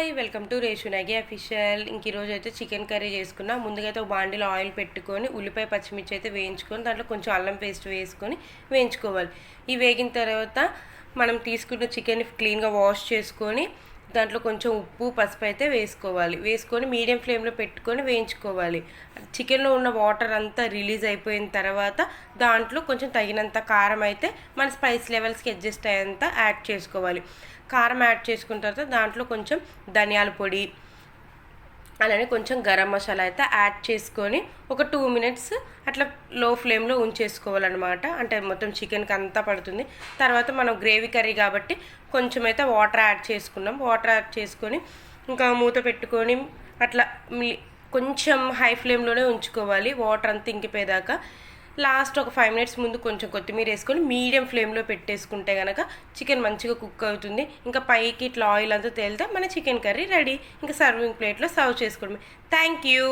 Hi welcome to రేషునాగి official. ఈరోజు అయితే చికెన్ కర్రీ చేసుకున్నా. ముందుగా అయితే ఒక బాండిలో ఆయిల్ పెట్టుకొని ఉల్లిపాయ పచ్చిమిర్చి అయితే వేయించుకొని దాంట్లో కొంచెం అల్లం పేస్ట్ వేసుకొని వేయించుకోవాలి. ఈ వేగిన తర్వాత మనం తీసుకున్న చికెన్ క్లీన్గా వాష్ చేసుకొని దాంట్లో కొంచెం ఉప్పు పసుపు అయితే వేసుకొని మీడియం ఫ్లేమ్లో పెట్టుకొని వేయించుకోవాలి. చికెన్లో ఉన్న వాటర్ అంతా రిలీజ్ అయిపోయిన తర్వాత దాంట్లో కొంచెం తగినంత కారం అయితే మన స్పైస్ లెవెల్స్కి అడ్జస్ట్ అయ్యేంత యాడ్ చేసుకోవాలి. కారం యాడ్ చేసుకున్న తర్వాత దాంట్లో కొంచెం ధనియాల పొడి అలానే కొంచెం గరం మసాలా అయితే యాడ్ చేసుకొని ఒక 2 మినిట్స్ అట్లా లో ఫ్లేమ్లో ఉంచేసుకోవాలన్నమాట. అంటే మొత్తం చికెన్కి అంతా పడుతుంది. తర్వాత మనం గ్రేవీ కర్రీ కాబట్టి కొంచెం అయితే వాటర్ యాడ్ చేసుకున్నాం. వాటర్ యాడ్ చేసుకొని ఇంకా మూత పెట్టుకొని అట్లా కొంచెం హై ఫ్లేమ్లోనే ఉంచుకోవాలి వాటర్ అంతా ఇంకిపోయేదాకా. లాస్ట్ ఒక 5 మినిట్స్ ముందు కొంచెం కొత్తిమీర వేసుకొని మీడియం ఫ్లేమ్లో పెట్టేసుకుంటే కనుక చికెన్ మంచిగా కుక్ అవుతుంది. ఇంకా పైకి ఇట్లా ఆయిల్ అంతా తేలితే మన చికెన్ కర్రీ రెడీ. ఇంకా సర్వింగ్ ప్లేట్లో సర్వ్ చేసుకోవడమే. Thank you.